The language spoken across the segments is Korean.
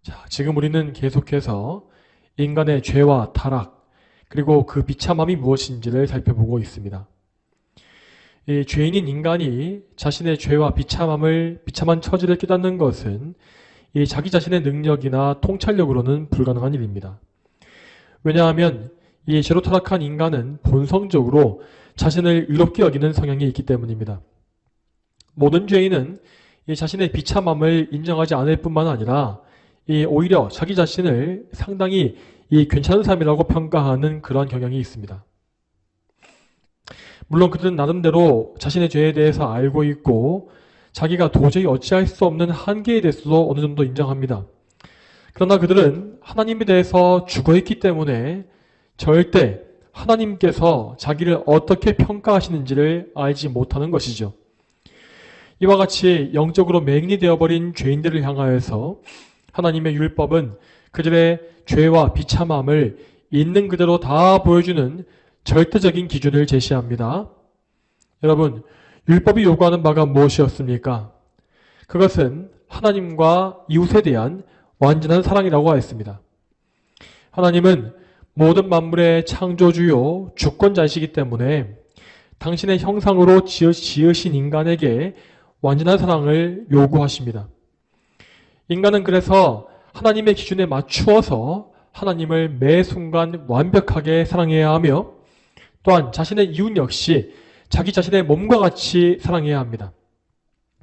자, 지금 우리는 계속해서 인간의 죄와 타락, 그리고 그 비참함이 무엇인지를 살펴보고 있습니다. 이 죄인인 인간이 자신의 죄와 비참한 처지를 깨닫는 것은 이 자기 자신의 능력이나 통찰력으로는 불가능한 일입니다. 왜냐하면 이 죄로 타락한 인간은 본성적으로 자신을 의롭게 여기는 성향이 있기 때문입니다. 모든 죄인은 이 자신의 비참함을 인정하지 않을 뿐만 아니라 오히려 자기 자신을 상당히 괜찮은 사람이라고 평가하는 그러한 경향이 있습니다. 물론 그들은 나름대로 자신의 죄에 대해서 알고 있고 자기가 도저히 어찌할 수 없는 한계에 대해서도 어느 정도 인정합니다. 그러나 그들은 하나님에 대해서 죽어있기 때문에 절대 하나님께서 자기를 어떻게 평가하시는지를 알지 못하는 것이죠. 이와 같이 영적으로 맹인이 되어버린 죄인들을 향하여서 하나님의 율법은 그들의 죄와 비참함을 있는 그대로 다 보여주는 절대적인 기준을 제시합니다. 여러분, 율법이 요구하는 바가 무엇이었습니까? 그것은 하나님과 이웃에 대한 완전한 사랑이라고 하였습니다. 하나님은 모든 만물의 창조주요 주권자이시기 때문에 당신의 형상으로 지으신 인간에게 완전한 사랑을 요구하십니다. 인간은 그래서 하나님의 기준에 맞추어서 하나님을 매 순간 완벽하게 사랑해야 하며 또한 자신의 이웃 역시 자기 자신의 몸과 같이 사랑해야 합니다.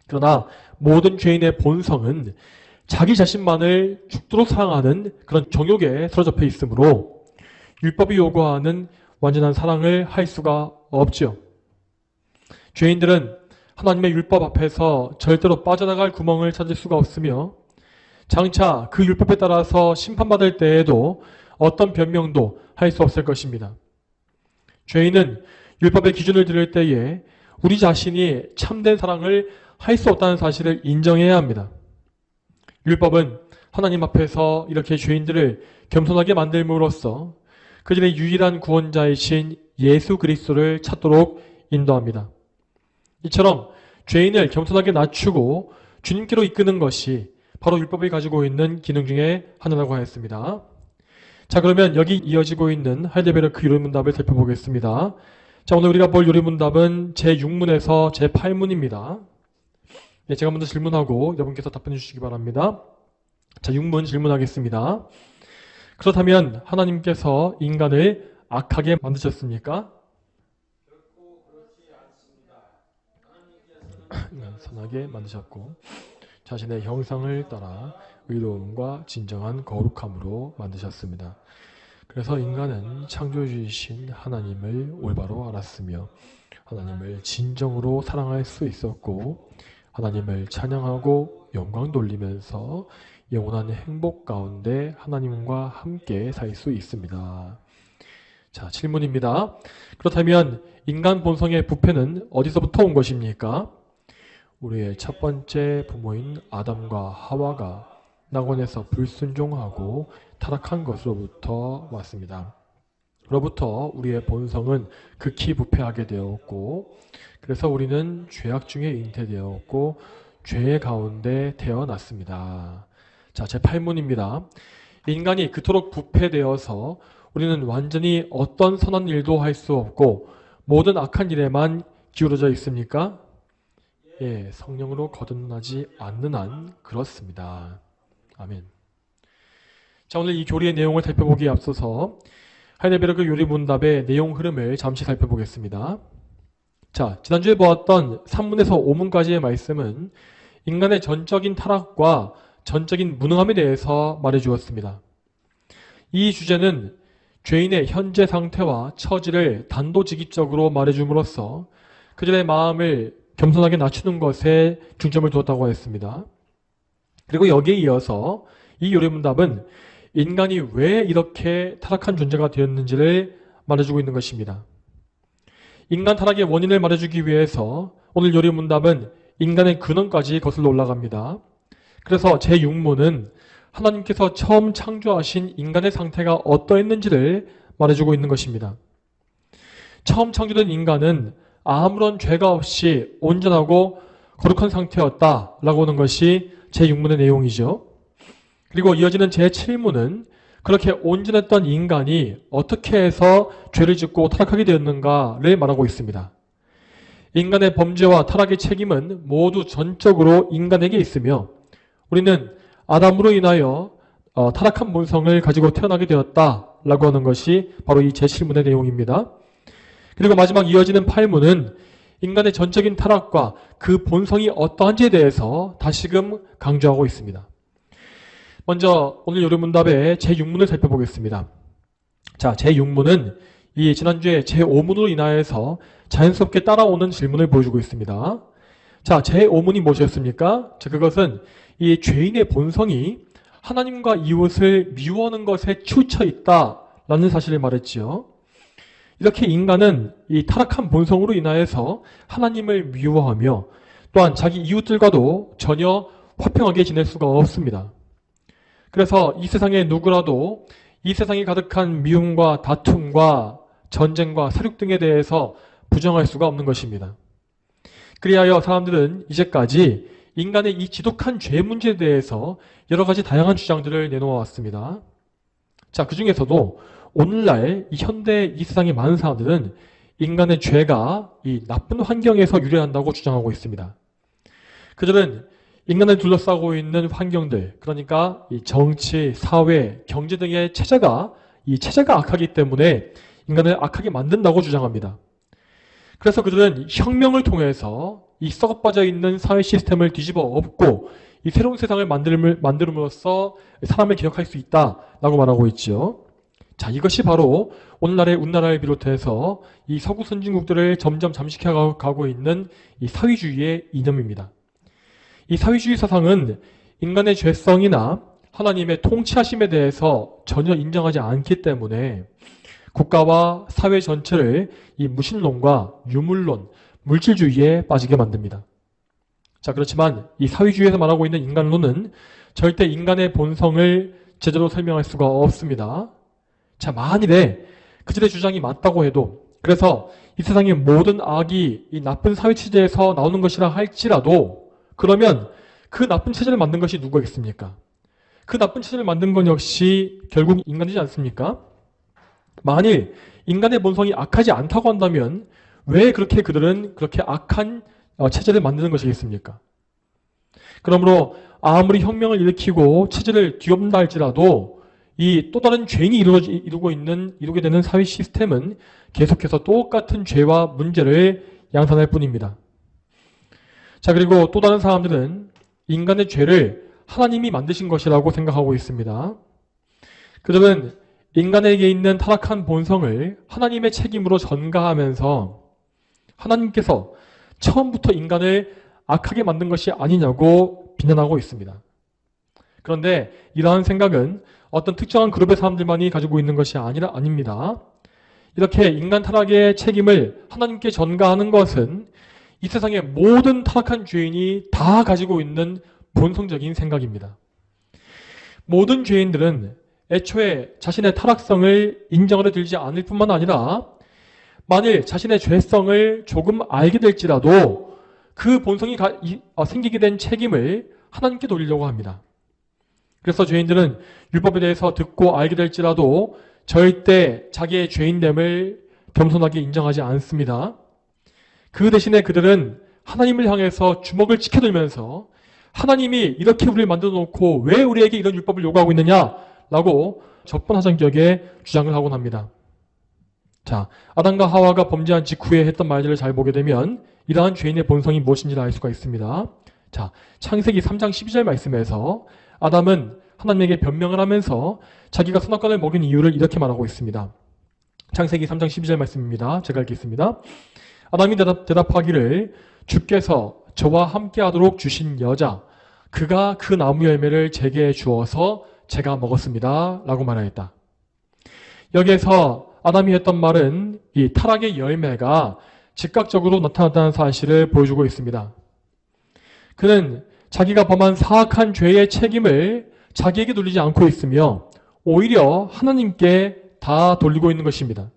그러나 모든 죄인의 본성은 자기 자신만을 죽도록 사랑하는 그런 정욕에 사로잡혀 있으므로 율법이 요구하는 완전한 사랑을 할 수가 없죠. 죄인들은 하나님의 율법 앞에서 절대로 빠져나갈 구멍을 찾을 수가 없으며 장차 그 율법에 따라서 심판받을 때에도 어떤 변명도 할 수 없을 것입니다. 죄인은 율법의 기준을 들을 때에 우리 자신이 참된 사랑을 할 수 없다는 사실을 인정해야 합니다. 율법은 하나님 앞에서 이렇게 죄인들을 겸손하게 만들므로써 그들의 유일한 구원자이신 예수 그리스도를 찾도록 인도합니다. 이처럼 죄인을 겸손하게 낮추고 주님께로 이끄는 것이 바로 율법이 가지고 있는 기능 중에 하나라고 하였습니다. 자, 그러면 여기 이어지고 있는 하이델베르크 요리문답을 살펴보겠습니다. 자, 오늘 우리가 볼 요리문답은 제6문에서 제8문입니다. 네, 제가 먼저 질문하고 여러분께서 답변해 주시기 바랍니다. 자, 6문 질문하겠습니다. 그렇다면 하나님께서 인간을 악하게 만드셨습니까? 결코 그렇지 않습니다. 하나님께서는 선하게 만드셨고 자신의 형상을 따라 의로움과 진정한 거룩함으로 만드셨습니다. 그래서 인간은 창조주이신 하나님을 올바로 알았으며 하나님을 진정으로 사랑할 수 있었고 하나님을 찬양하고 영광 돌리면서 영원한 행복 가운데 하나님과 함께 살 수 있습니다. 자, 질문입니다. 그렇다면 인간 본성의 부패는 어디서부터 온 것입니까? 우리의 첫 번째 부모인 아담과 하와가 낙원에서 불순종하고 타락한 것으로부터 왔습니다. 그로부터 우리의 본성은 극히 부패하게 되었고 그래서 우리는 죄악 중에 잉태되었고 죄 가운데 태어났습니다. 자, 제8문입니다. 인간이 그토록 부패되어서 우리는 완전히 어떤 선한 일도 할 수 없고 모든 악한 일에만 기울어져 있습니까? 예, 성령으로 거듭나지 않는 한 그렇습니다. 아멘. 자, 오늘 이 교리의 내용을 살펴보기에 앞서서 하이델베르크 요리문답의 내용 흐름을 잠시 살펴보겠습니다. 자, 지난주에 보았던 3문에서 5문까지의 말씀은 인간의 전적인 타락과 전적인 무능함에 대해서 말해주었습니다. 이 주제는 죄인의 현재 상태와 처지를 단도직입적으로 말해줌으로써 그들의 마음을 겸손하게 낮추는 것에 중점을 두었다고 했습니다. 그리고 여기에 이어서 이 요리문답은 인간이 왜 이렇게 타락한 존재가 되었는지를 말해주고 있는 것입니다. 인간 타락의 원인을 말해주기 위해서 오늘 요리문답은 인간의 근원까지 거슬러 올라갑니다. 그래서 제6문은 하나님께서 처음 창조하신 인간의 상태가 어떠했는지를 말해주고 있는 것입니다. 처음 창조된 인간은 아무런 죄가 없이 온전하고 거룩한 상태였다라고 하는 것이 제6문의 내용이죠. 그리고 이어지는 제7문은 그렇게 온전했던 인간이 어떻게 해서 죄를 짓고 타락하게 되었는가를 말하고 있습니다. 인간의 범죄와 타락의 책임은 모두 전적으로 인간에게 있으며 우리는 아담으로 인하여 타락한 본성을 가지고 태어나게 되었다라고 하는 것이 바로 이 제7문의 내용입니다. 그리고 마지막 이어지는 8문은 인간의 전적인 타락과 그 본성이 어떠한지에 대해서 다시금 강조하고 있습니다. 먼저 오늘 요리문답의 제6문을 살펴보겠습니다. 자, 제6문은 이 지난주에 제5문으로 인하여서 자연스럽게 따라오는 질문을 보여주고 있습니다. 자, 제5문이 무엇이었습니까? 자, 그것은 이 죄인의 본성이 하나님과 이웃을 미워하는 것에 치우쳐 있다라는 사실을 말했지요. 이렇게 인간은 이 타락한 본성으로 인하여서 하나님을 미워하며 또한 자기 이웃들과도 전혀 화평하게 지낼 수가 없습니다. 그래서 이 세상에 누구라도 이 세상에 가득한 미움과 다툼과 전쟁과 살육 등에 대해서 부정할 수가 없는 것입니다. 그리하여 사람들은 이제까지 인간의 이 지독한 죄 문제에 대해서 여러 가지 다양한 주장들을 내놓아 왔습니다. 자, 그 중에서도 오늘날 이 현대 이 세상의 많은 사람들은 인간의 죄가 이 나쁜 환경에서 유래한다고 주장하고 있습니다. 그들은 인간을 둘러싸고 있는 환경들, 그러니까 이 정치, 사회, 경제 등의 체제가 악하기 때문에 인간을 악하게 만든다고 주장합니다. 그래서 그들은 혁명을 통해서 이 썩어빠져 있는 사회 시스템을 뒤집어 엎고 이 새로운 세상을 만들음으로써 사람을 기억할 수 있다라고 말하고 있죠. 자, 이것이 바로 오늘날의 우리나라를 비롯해서 이 서구 선진국들을 점점 잠식해 가고 있는 이 사회주의의 이념입니다. 이 사회주의 사상은 인간의 죄성이나 하나님의 통치하심에 대해서 전혀 인정하지 않기 때문에 국가와 사회 전체를 이 무신론과 유물론, 물질주의에 빠지게 만듭니다. 자, 그렇지만 이 사회주의에서 말하고 있는 인간론은 절대 인간의 본성을 제대로 설명할 수가 없습니다. 자, 만일에 그들의 주장이 맞다고 해도, 그래서 이 세상의 모든 악이 이 나쁜 사회체제에서 나오는 것이라 할지라도, 그러면 그 나쁜 체제를 만든 것이 누구겠습니까? 그 나쁜 체제를 만든 건 역시 결국 인간이지 않습니까? 만일 인간의 본성이 악하지 않다고 한다면 왜 그들은 그렇게 악한 체제를 만드는 것이겠습니까? 그러므로 아무리 혁명을 일으키고 체제를 뒤엎는다 할지라도 이 또 다른 죄인이 이루게 되는 사회 시스템은 계속해서 똑같은 죄와 문제를 양산할 뿐입니다. 자, 그리고 또 다른 사람들은 인간의 죄를 하나님이 만드신 것이라고 생각하고 있습니다. 그들은 인간에게 있는 타락한 본성을 하나님의 책임으로 전가하면서 하나님께서 처음부터 인간을 악하게 만든 것이 아니냐고 비난하고 있습니다. 그런데 이러한 생각은 어떤 특정한 그룹의 사람들만이 가지고 있는 것이 아닙니다. 이렇게 인간 타락의 책임을 하나님께 전가하는 것은 이 세상의 모든 타락한 죄인이 다 가지고 있는 본성적인 생각입니다. 모든 죄인들은 애초에 자신의 타락성을 인정하려 들지 않을 뿐만 아니라 만일 자신의 죄성을 조금 알게 될지라도 그 본성이 생기게 된 책임을 하나님께 돌리려고 합니다. 그래서 죄인들은 율법에 대해서 듣고 알게 될지라도 절대 자기의 죄인됨을 겸손하게 인정하지 않습니다. 그 대신에 그들은 하나님을 향해서 주먹을 치켜들면서 하나님이 이렇게 우리를 만들어 놓고 왜 우리에게 이런 율법을 요구하고 있느냐라고 적반하장격의 주장을 하곤 합니다. 자, 아담과 하와가 범죄한 직후에 했던 말들을 잘 보게 되면 이러한 죄인의 본성이 무엇인지를 알 수가 있습니다. 자, 창세기 3장 12절 말씀에서 아담은 하나님에게 변명을 하면서 자기가 선악과를 먹인 이유를 이렇게 말하고 있습니다. 창세기 3장 12절 말씀입니다. 제가 읽겠습니다. 아담이 대답하기를 주께서 저와 함께하도록 주신 여자 그가 그 나무 열매를 제게 주어서 제가 먹었습니다 라고 말하였다. 여기에서 아담이 했던 말은 이 타락의 열매가 즉각적으로 나타났다는 사실을 보여주고 있습니다. 그는 자기가 범한 사악한 죄의 책임을 자기에게 돌리지 않고 있으며 오히려 하나님께 다 돌리고 있는 것입니다.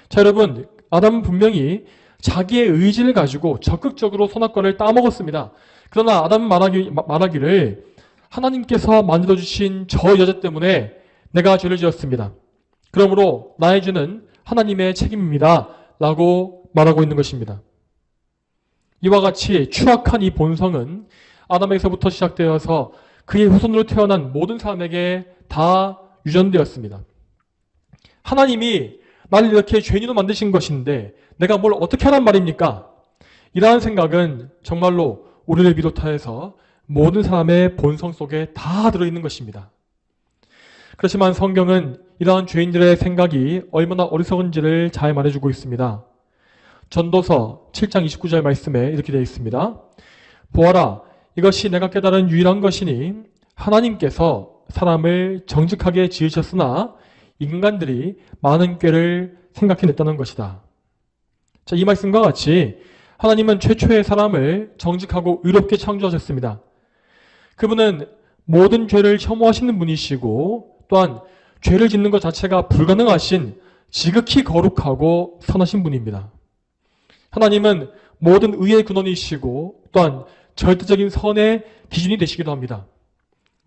자, 여러분, 아담은 분명히 자기의 의지를 가지고 적극적으로 선악과를 따먹었습니다. 그러나 아담은 말하기를 하나님께서 만들어주신 저 여자 때문에 내가 죄를 지었습니다. 그러므로 나의 죄는 하나님의 책임입니다. 라고 말하고 있는 것입니다. 이와 같이 추악한 이 본성은 아담에게서부터 시작되어서 그의 후손으로 태어난 모든 사람에게 다 유전되었습니다. 하나님이 나를 이렇게 죄인으로 만드신 것인데 내가 뭘 어떻게 하란 말입니까? 이러한 생각은 정말로 우리를 비롯하여서 모든 사람의 본성 속에 다 들어있는 것입니다. 그렇지만 성경은 이러한 죄인들의 생각이 얼마나 어리석은지를 잘 말해주고 있습니다. 전도서 7장 29절 말씀에 이렇게 되어 있습니다. 보아라, 이것이 내가 깨달은 유일한 것이니 하나님께서 사람을 정직하게 지으셨으나 인간들이 많은 꾀를 생각해냈다는 것이다. 자, 이 말씀과 같이 하나님은 최초의 사람을 정직하고 의롭게 창조하셨습니다. 그분은 모든 죄를 혐오하시는 분이시고 또한 죄를 짓는 것 자체가 불가능하신 지극히 거룩하고 선하신 분입니다. 하나님은 모든 의의 근원이시고 또한 절대적인 선의 기준이 되시기도 합니다.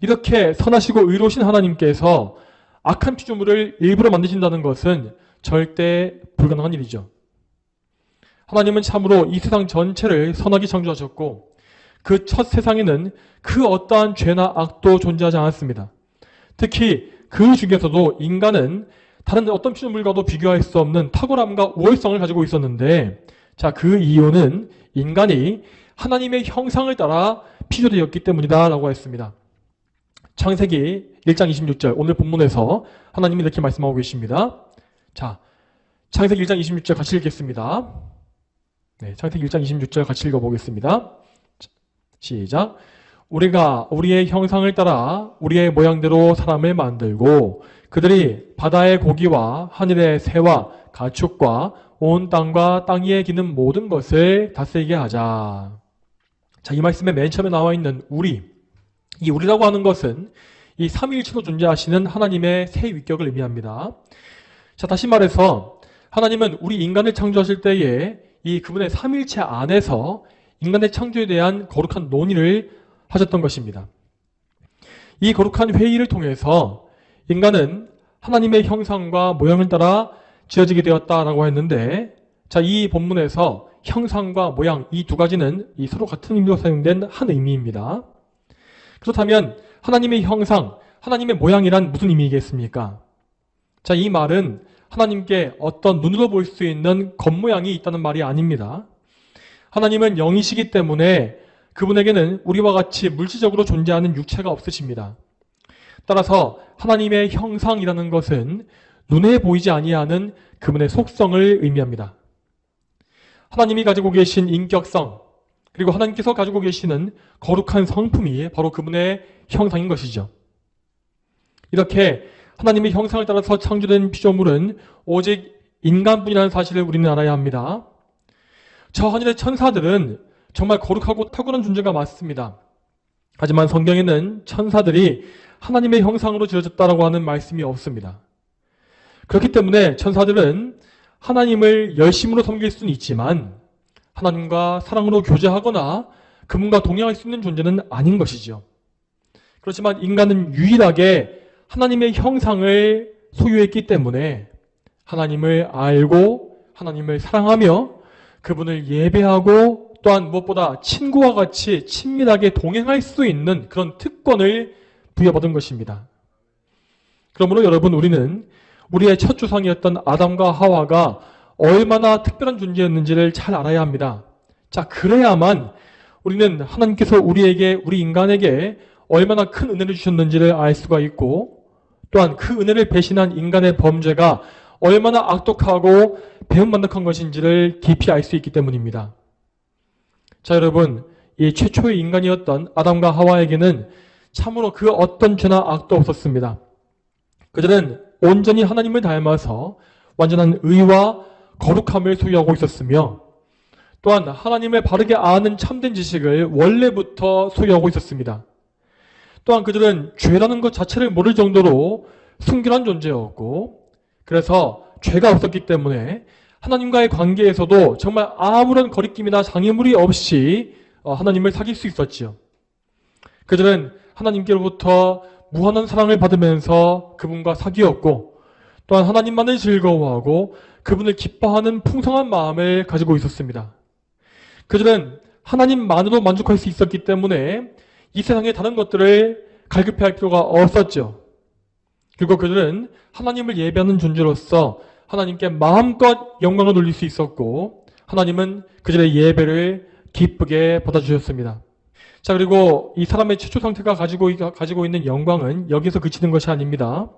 이렇게 선하시고 의로우신 하나님께서 악한 피조물을 일부러 만드신다는 것은 절대 불가능한 일이죠. 하나님은 참으로 이 세상 전체를 선하게 창조하셨고 그 첫 세상에는 그 어떠한 죄나 악도 존재하지 않았습니다. 특히 그 중에서도 인간은 다른 어떤 피조물과도 비교할 수 없는 탁월함과 우월성을 가지고 있었는데 자, 그 이유는 인간이 하나님의 형상을 따라 피조되었기 때문이다 라고 했습니다. 창세기 1장 26절 오늘 본문에서 하나님이 이렇게 말씀하고 계십니다. 자, 창세기 1장 26절 같이 읽겠습니다. 네, 창세기 1장 26절 같이 읽어보겠습니다. 시작. 우리가 우리의 형상을 따라 우리의 모양대로 사람을 만들고 그들이 바다의 고기와 하늘의 새와 가축과 온 땅과 땅 위에 기는 모든 것을 다스리게 하자. 자, 이 말씀에 맨 처음에 나와 있는 우리, 이 우리라고 하는 것은 이 삼위일체로 존재하시는 하나님의 세 위격을 의미합니다. 자, 다시 말해서 하나님은 우리 인간을 창조하실 때에 이 그분의 삼위일체 안에서 인간의 창조에 대한 거룩한 논의를 하셨던 것입니다. 이 거룩한 회의를 통해서 인간은 하나님의 형상과 모양을 따라 지어지게 되었다라고 했는데, 자, 이 본문에서 형상과 모양 이 두 가지는 이 서로 같은 의미로 사용된 한 의미입니다. 그렇다면 하나님의 형상, 하나님의 모양이란 무슨 의미이겠습니까? 자, 이 말은 하나님께 어떤 눈으로 볼 수 있는 겉모양이 있다는 말이 아닙니다. 하나님은 영이시기 때문에 그분에게는 우리와 같이 물질적으로 존재하는 육체가 없으십니다. 따라서 하나님의 형상이라는 것은 눈에 보이지 아니하는 그분의 속성을 의미합니다. 하나님이 가지고 계신 인격성, 그리고 하나님께서 가지고 계시는 거룩한 성품이 바로 그분의 형상인 것이죠. 이렇게 하나님의 형상을 따라서 창조된 피조물은 오직 인간뿐이라는 사실을 우리는 알아야 합니다. 저 하늘의 천사들은 정말 거룩하고 탁월한 존재가 맞습니다. 하지만 성경에는 천사들이 하나님의 형상으로 지어졌다라고 하는 말씀이 없습니다. 그렇기 때문에 천사들은 하나님을 열심으로 섬길 수는 있지만 하나님과 사랑으로 교제하거나 그분과 동행할 수 있는 존재는 아닌 것이죠. 그렇지만 인간은 유일하게 하나님의 형상을 소유했기 때문에 하나님을 알고 하나님을 사랑하며 그분을 예배하고 또한 무엇보다 친구와 같이 친밀하게 동행할 수 있는 그런 특권을 부여받은 것입니다. 그러므로 여러분, 우리는 우리의 첫 조상이었던 아담과 하와가 얼마나 특별한 존재였는지를 잘 알아야 합니다. 자, 그래야만 우리는 하나님께서 우리 인간에게 얼마나 큰 은혜를 주셨는지를 알 수가 있고 또한 그 은혜를 배신한 인간의 범죄가 얼마나 악독하고 배은반덕한 것인지를 깊이 알 수 있기 때문입니다. 자, 여러분, 이 최초의 인간이었던 아담과 하와에게는 참으로 그 어떤 죄나 악도 없었습니다. 그들은 온전히 하나님을 닮아서 완전한 의와 거룩함을 소유하고 있었으며 또한 하나님을 바르게 아는 참된 지식을 원래부터 소유하고 있었습니다. 또한 그들은 죄라는 것 자체를 모를 정도로 순결한 존재였고 그래서 죄가 없었기 때문에 하나님과의 관계에서도 정말 아무런 거리낌이나 장애물이 없이 하나님을 사귈 수 있었지요. 그들은 하나님께로부터 무한한 사랑을 받으면서 그분과 사귀었고 또한 하나님만을 즐거워하고 그분을 기뻐하는 풍성한 마음을 가지고 있었습니다. 그들은 하나님만으로 만족할 수 있었기 때문에 이 세상의 다른 것들을 갈급해할 필요가 없었죠. 그리고 그들은 하나님을 예배하는 존재로서 하나님께 마음껏 영광을 돌릴 수 있었고 하나님은 그들의 예배를 기쁘게 받아주셨습니다. 자, 그리고 이 사람의 최초 상태가 가지고 있는 영광은 여기서 그치는 것이 아닙니다.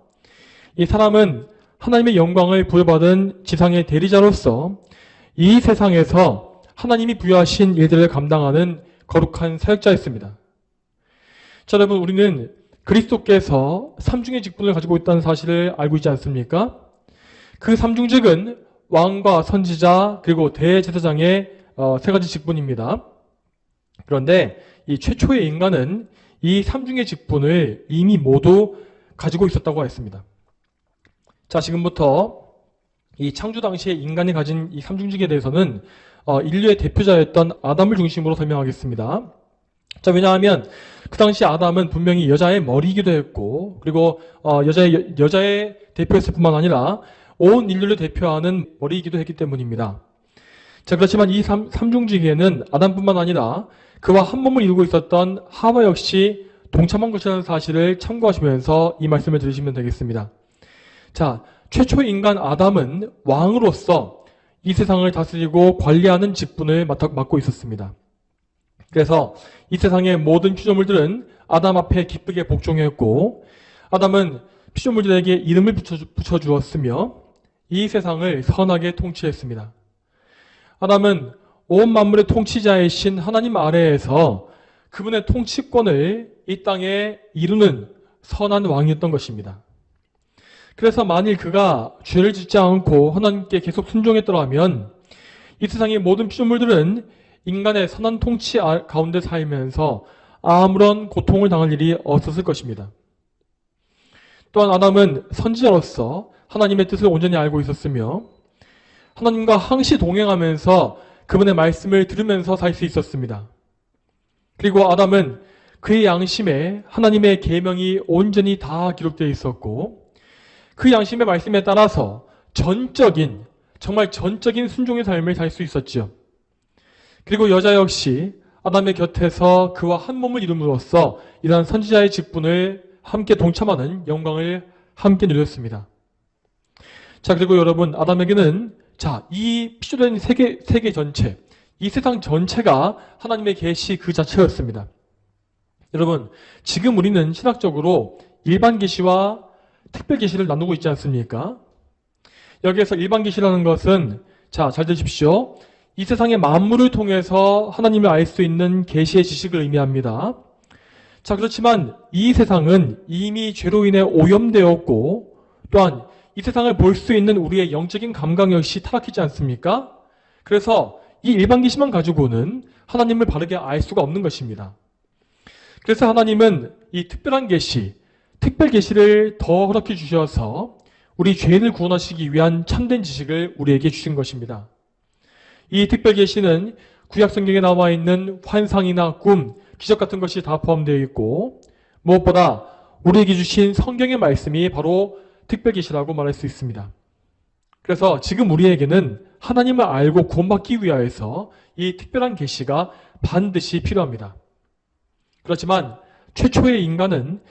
이 사람은 하나님의 영광을 부여받은 지상의 대리자로서 이 세상에서 하나님이 부여하신 일들을 감당하는 거룩한 사역자였습니다. 자, 여러분, 우리는 그리스도께서 삼중의 직분을 가지고 있다는 사실을 알고 있지 않습니까? 그 삼중직은 왕과 선지자 그리고 대제사장의 세 가지 직분입니다. 그런데 이 최초의 인간은 이 삼중의 직분을 이미 모두 가지고 있었다고 했습니다. 자, 지금부터 이 창조 당시에 인간이 가진 이 삼중직에 대해서는 인류의 대표자였던 아담을 중심으로 설명하겠습니다. 자, 왜냐하면 그 당시 아담은 분명히 여자의 머리이기도 했고 그리고 여자의 대표였을 뿐만 아니라 온 인류를 대표하는 머리이기도 했기 때문입니다. 자, 그렇지만 이 삼중직에는 아담뿐만 아니라 그와 한 몸을 이루고 있었던 하와 역시 동참한 것이라는 사실을 참고하시면서 이 말씀을 들으시면 되겠습니다. 자, 최초의 인간 아담은 왕으로서 이 세상을 다스리고 관리하는 직분을 맡고 있었습니다. 그래서 이 세상의 모든 피조물들은 아담 앞에 기쁘게 복종했고 아담은 피조물들에게 이름을 붙여주었으며 이 세상을 선하게 통치했습니다. 아담은 온 만물의 통치자이신 하나님 아래에서 그분의 통치권을 이 땅에 이루는 선한 왕이었던 것입니다. 그래서 만일 그가 죄를 짓지 않고 하나님께 계속 순종했더라면 이 세상의 모든 피조물들은 인간의 선한 통치 가운데 살면서 아무런 고통을 당할 일이 없었을 것입니다. 또한 아담은 선지자로서 하나님의 뜻을 온전히 알고 있었으며 하나님과 항시 동행하면서 그분의 말씀을 들으면서 살 수 있었습니다. 그리고 아담은 그의 양심에 하나님의 계명이 온전히 다 기록되어 있었고 그 양심의 말씀에 따라서 정말 전적인 순종의 삶을 살 수 있었죠. 그리고 여자 역시 아담의 곁에서 그와 한 몸을 이룸으로써 이러한 선지자의 직분을 함께 동참하는 영광을 함께 누렸습니다. 자, 그리고 여러분, 아담에게는 이 피조된 세계 전체, 이 세상 전체가 하나님의 계시 그 자체였습니다. 여러분, 지금 우리는 신학적으로 일반 계시와 특별 계시를 나누고 있지 않습니까? 여기에서 일반 계시라는 것은 잘 들으십시오. 이 세상의 만물을 통해서 하나님을 알 수 있는 계시의 지식을 의미합니다. 자, 그렇지만 이 세상은 이미 죄로 인해 오염되었고 또한 이 세상을 볼 수 있는 우리의 영적인 감각 역시 타락하지 않습니까? 그래서 이 일반 계시만 가지고는 하나님을 바르게 알 수가 없는 것입니다. 그래서 하나님은 이 특별한 계시, 특별 계시를 더 허락해 주셔서 우리 죄인을 구원하시기 위한 참된 지식을 우리에게 주신 것입니다. 이 특별 계시는 구약 성경에 나와 있는 환상이나 꿈, 기적 같은 것이 다 포함되어 있고 무엇보다 우리에게 주신 성경의 말씀이 바로 특별 계시라고 말할 수 있습니다. 그래서 지금 우리에게는 하나님을 알고 구원받기 위하여서 이 특별한 계시가 반드시 필요합니다. 그렇지만 최초의 인간은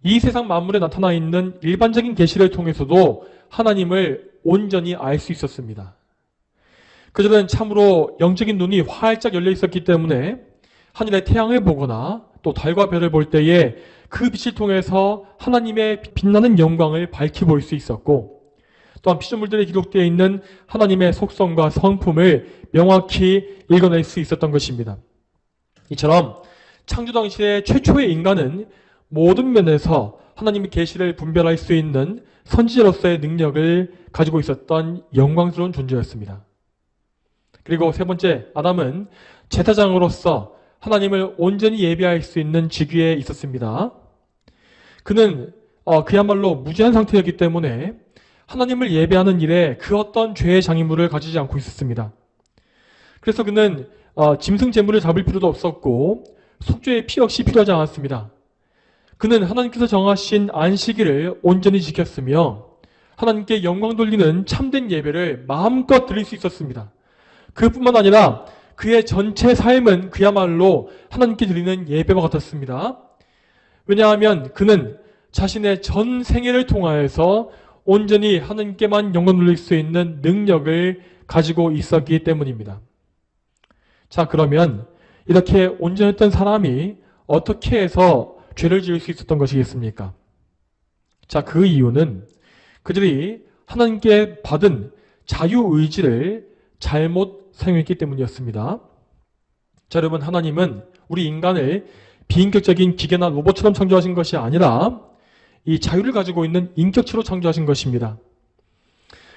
이 세상 만물에 나타나 있는 일반적인 계시를 통해서도 하나님을 온전히 알 수 있었습니다. 그들은 참으로 영적인 눈이 활짝 열려 있었기 때문에 하늘의 태양을 보거나 또 달과 별을 볼 때에 그 빛을 통해서 하나님의 빛나는 영광을 밝히 볼 수 있었고 또한 피조물들에 기록되어 있는 하나님의 속성과 성품을 명확히 읽어낼 수 있었던 것입니다. 이처럼 창조 당시의 최초의 인간은 모든 면에서 하나님의 계시를 분별할 수 있는 선지자로서의 능력을 가지고 있었던 영광스러운 존재였습니다. 그리고 세 번째, 아담은 제사장으로서 하나님을 온전히 예배할 수 있는 직위에 있었습니다. 그는 그야말로 무지한 상태였기 때문에 하나님을 예배하는 일에 그 어떤 죄의 장애물을 가지지 않고 있었습니다. 그래서 그는 짐승 제물을 잡을 필요도 없었고 속죄의 피 역시 필요하지 않았습니다. 그는 하나님께서 정하신 안식일을 온전히 지켰으며 하나님께 영광 돌리는 참된 예배를 마음껏 드릴 수 있었습니다. 그뿐만 아니라 그의 전체 삶은 그야말로 하나님께 드리는 예배와 같았습니다. 왜냐하면 그는 자신의 전 생애를 통하여서 온전히 하나님께만 영광 돌릴 수 있는 능력을 가지고 있었기 때문입니다. 자, 그러면 이렇게 온전했던 사람이 어떻게 해서 죄를 지을 수 있었던 것이겠습니까? 자, 그 이유는 그들이 하나님께 받은 자유의지를 잘못 사용했기 때문이었습니다. 자, 여러분, 하나님은 우리 인간을 비인격적인 기계나 로봇처럼 창조하신 것이 아니라 이 자유를 가지고 있는 인격체로 창조하신 것입니다.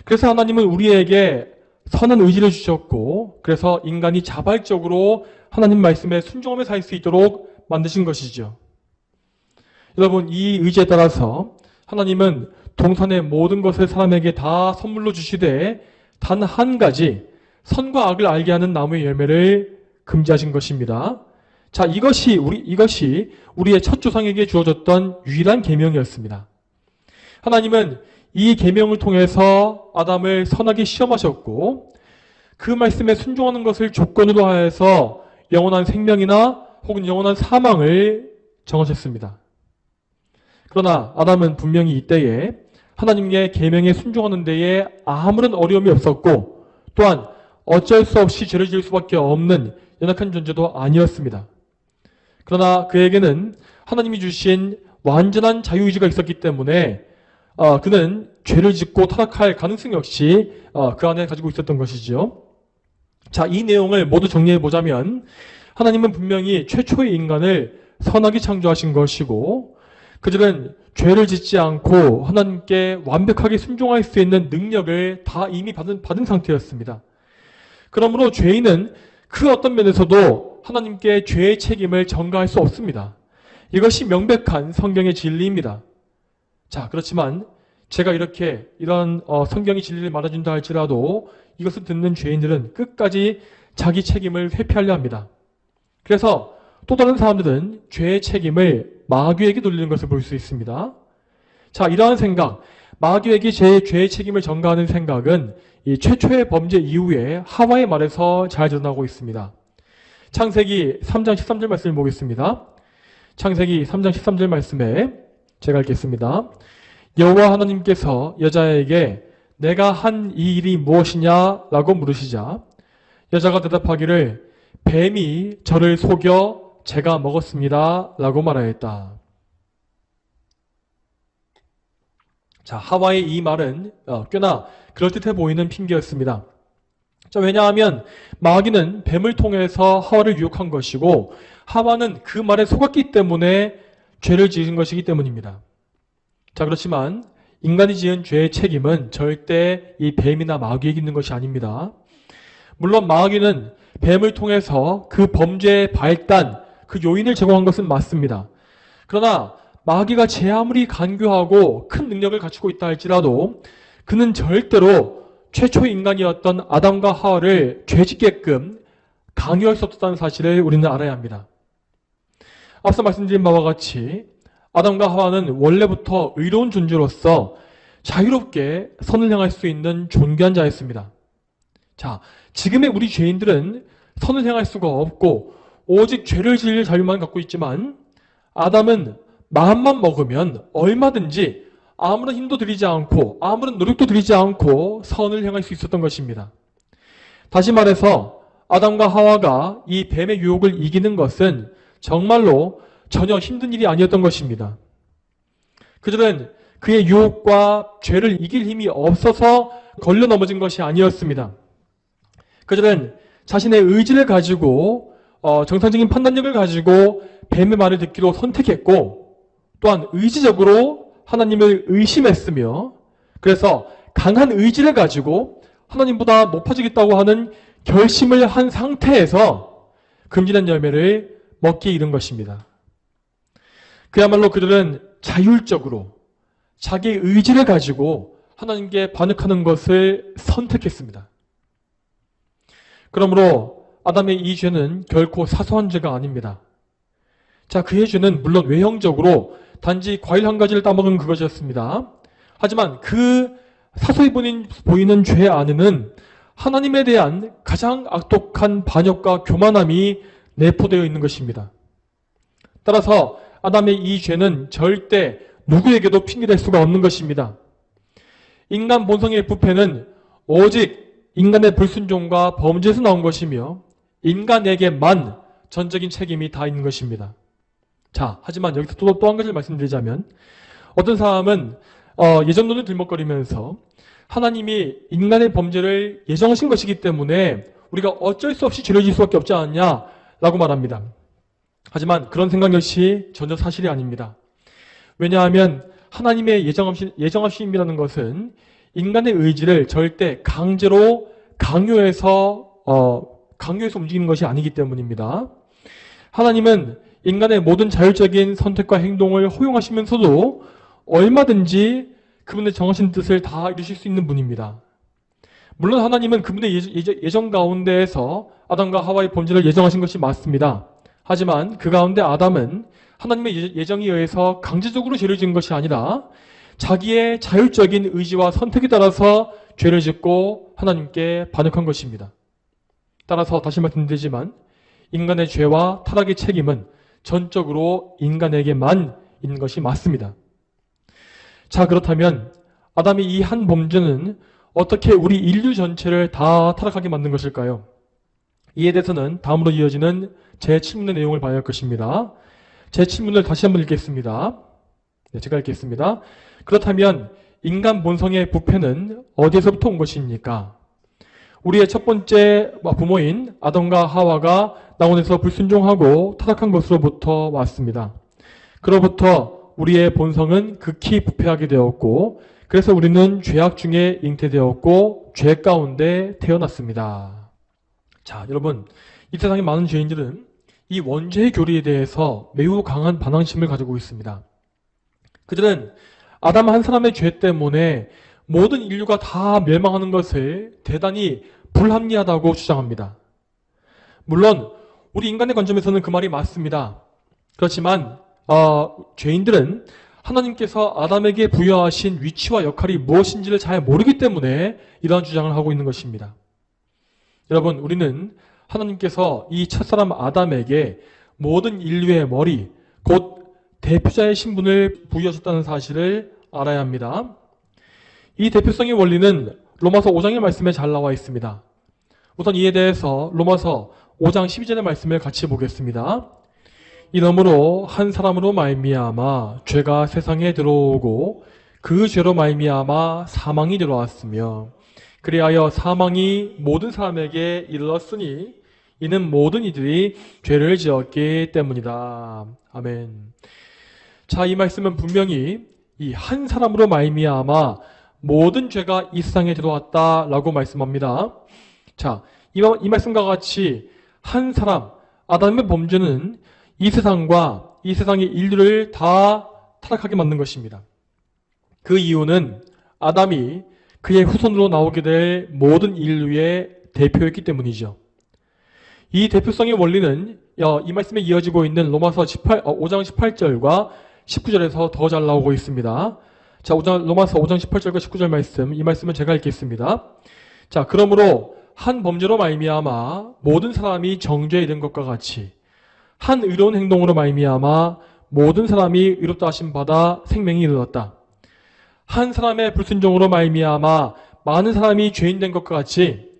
그래서 하나님은 우리에게 선한 의지를 주셨고, 그래서 인간이 자발적으로 하나님 말씀에 순종하며 살 수 있도록 만드신 것이죠. 여러분, 이 의지에 따라서 하나님은 동산의 모든 것을 사람에게 다 선물로 주시되 단 한 가지 선과 악을 알게 하는 나무의 열매를 금지하신 것입니다. 자, 이것이 우리의 첫 조상에게 주어졌던 유일한 계명이었습니다. 하나님은 이 계명을 통해서 아담을 선하게 시험하셨고 그 말씀에 순종하는 것을 조건으로 하여서 영원한 생명이나 혹은 영원한 사망을 정하셨습니다. 그러나 아담은 분명히 이때에 하나님의 계명에 순종하는 데에 아무런 어려움이 없었고 또한 어쩔 수 없이 죄를 지을 수밖에 없는 연약한 존재도 아니었습니다. 그러나 그에게는 하나님이 주신 완전한 자유의지가 있었기 때문에 그는 죄를 짓고 타락할 가능성 역시 그 안에 가지고 있었던 것이지요. 자, 이 내용을 모두 정리해 보자면 하나님은 분명히 최초의 인간을 선하게 창조하신 것이고 그들은 죄를 짓지 않고 하나님께 완벽하게 순종할 수 있는 능력을 다 이미 받은 상태였습니다. 그러므로 죄인은 그 어떤 면에서도 하나님께 죄의 책임을 전가할 수 없습니다. 이것이 명백한 성경의 진리입니다. 자, 그렇지만 제가 이런 성경의 진리를 말해준다 할지라도 이것을 듣는 죄인들은 끝까지 자기 책임을 회피하려 합니다. 그래서 또 다른 사람들은 죄의 책임을 마귀에게 돌리는 것을 볼 수 있습니다. 자, 이러한 생각, 마귀에게 죄의 책임을 전가하는 생각은 이 최초의 범죄 이후에 하와의 말에서 잘 드러나고 있습니다. 창세기 3장 13절 말씀을 보겠습니다. 창세기 3장 13절 말씀에 제가 읽겠습니다. 여호와 하나님께서 여자에게 내가 한 이 일이 무엇이냐 라고 물으시자 여자가 대답하기를 뱀이 저를 속여 제가 먹었습니다 라고 말하였다. 자, 하와의 이 말은 꽤나 그럴듯해 보이는 핑계였습니다. 자, 왜냐하면 마귀는 뱀을 통해서 하와를 유혹한 것이고 하와는 그 말에 속았기 때문에 죄를 지은 것이기 때문입니다. 자, 그렇지만 인간이 지은 죄의 책임은 절대 이 뱀이나 마귀에게 있는 것이 아닙니다. 물론 마귀는 뱀을 통해서 그 범죄의 발단, 그 요인을 제공한 것은 맞습니다. 그러나 마귀가 제 아무리 간교하고 큰 능력을 갖추고 있다 할지라도 그는 절대로 최초의 인간이었던 아담과 하와를 죄짓게끔 강요할 수 없었다는 사실을 우리는 알아야 합니다. 앞서 말씀드린 바와 같이 아담과 하와는 원래부터 의로운 존재로서 자유롭게 선을 향할 수 있는 존귀한 자였습니다. 자, 지금의 우리 죄인들은 선을 향할 수가 없고 오직 죄를 지을 자유만 갖고 있지만 아담은 마음만 먹으면 얼마든지 아무런 힘도 들이지 않고 아무런 노력도 들이지 않고 선을 향할 수 있었던 것입니다. 다시 말해서 아담과 하와가 이 뱀의 유혹을 이기는 것은 정말로 전혀 힘든 일이 아니었던 것입니다. 그들은 그의 유혹과 죄를 이길 힘이 없어서 걸려 넘어진 것이 아니었습니다. 그들은 자신의 의지를 가지고 정상적인 판단력을 가지고 뱀의 말을 듣기로 선택했고 또한 의지적으로 하나님을 의심했으며 그래서 강한 의지를 가지고 하나님보다 높아지겠다고 하는 결심을 한 상태에서 금지된 열매를 먹기에 이른 것입니다. 그야말로 그들은 자율적으로 자기의 의지를 가지고 하나님께 반역하는 것을 선택했습니다. 그러므로 아담의 이 죄는 결코 사소한 죄가 아닙니다. 자, 그의 죄는 물론 외형적으로 단지 과일 한 가지를 따먹은 그것이었습니다. 하지만 그 사소히 보이는 죄 안에는 하나님에 대한 가장 악독한 반역과 교만함이 내포되어 있는 것입니다. 따라서 아담의 이 죄는 절대 누구에게도 핑계댈 수가 없는 것입니다. 인간 본성의 부패는 오직 인간의 불순종과 범죄에서 나온 것이며 인간에게만 전적인 책임이 다 있는 것입니다. 자, 하지만 여기서 또 한 가지를 말씀드리자면 어떤 사람은 예전론을 들먹거리면서 하나님이 인간의 범죄를 예정하신 것이기 때문에 우리가 어쩔 수 없이 죄를 지을 수밖에 없지 않냐라고 말합니다. 하지만 그런 생각 역시 전혀 사실이 아닙니다. 왜냐하면 하나님의 예정하심이라는 것은 인간의 의지를 절대 강제로 강요해서 움직이는 것이 아니기 때문입니다. 하나님은 인간의 모든 자율적인 선택과 행동을 허용하시면서도 얼마든지 그분의 정하신 뜻을 다 이루실 수 있는 분입니다. 물론 하나님은 그분의 예정 가운데에서 아담과 하와의 범죄를 예정하신 것이 맞습니다. 하지만 그 가운데 아담은 하나님의 예정에 의해서 강제적으로 죄를 지은 것이 아니라 자기의 자율적인 의지와 선택에 따라서 죄를 짓고 하나님께 반역한 것입니다. 따라서 다시 말씀드리지만 인간의 죄와 타락의 책임은 전적으로 인간에게만 있는 것이 맞습니다. 자, 그렇다면 아담의 이 한 범죄는 어떻게 우리 인류 전체를 다 타락하게 만든 것일까요? 이에 대해서는 다음으로 이어지는 제 질문의 내용을 봐야 할 것입니다. 제 질문을 다시 한번 읽겠습니다. 네, 제가 읽겠습니다. 그렇다면 인간 본성의 부패는 어디에서부터 온 것입니까? 우리의 첫 번째 부모인 아담과 하와가 낙원에서 불순종하고 타락한 것으로부터 왔습니다. 그로부터 우리의 본성은 극히 부패하게 되었고 그래서 우리는 죄악 중에 잉태되었고 죄 가운데 태어났습니다. 자, 여러분, 이 세상의 많은 죄인들은 이 원죄의 교리에 대해서 매우 강한 반항심을 가지고 있습니다. 그들은 아담 한 사람의 죄 때문에 모든 인류가 다 멸망하는 것을 대단히 불합리하다고 주장합니다. 물론 우리 인간의 관점에서는 그 말이 맞습니다. 그렇지만 죄인들은 하나님께서 아담에게 부여하신 위치와 역할이 무엇인지를 잘 모르기 때문에 이러한 주장을 하고 있는 것입니다. 여러분, 우리는 하나님께서 이 첫사람 아담에게 모든 인류의 머리, 곧 대표자의 신분을 부여하셨다는 사실을 알아야 합니다. 이 대표성의 원리는 로마서 5장의 말씀에 잘 나와 있습니다. 우선 이에 대해서 로마서 5장 12절의 말씀을 같이 보겠습니다. 이러므로 한 사람으로 말미암아 죄가 세상에 들어오고 그 죄로 말미암아 사망이 들어왔으며 그리하여 사망이 모든 사람에게 이르렀으니 이는 모든 이들이 죄를 지었기 때문이다. 아멘. 자, 이 말씀은 분명히 이 한 사람으로 말미암아 모든 죄가 이 세상에 들어왔다라고 말씀합니다. 자, 이 말씀과 같이 한 사람, 아담의 범죄는 이 세상과 이 세상의 인류를 다 타락하게 만든 것입니다. 그 이유는 아담이 그의 후손으로 나오게 될 모든 인류의 대표였기 때문이죠. 이 대표성의 원리는 이 말씀에 이어지고 있는 로마서 5장 18절과 19절에서 더 잘 나오고 있습니다. 자, 로마서 5장 18절과 19절 말씀, 이 말씀은 제가 읽겠습니다. 자, 그러므로 한 범죄로 말미암아 모든 사람이 정죄에 이른 것과 같이 한 의로운 행동으로 말미암아 모든 사람이 의롭다 하심 받아 생명이 이르렀다. 한 사람의 불순종으로 말미암아 많은 사람이 죄인 된 것과 같이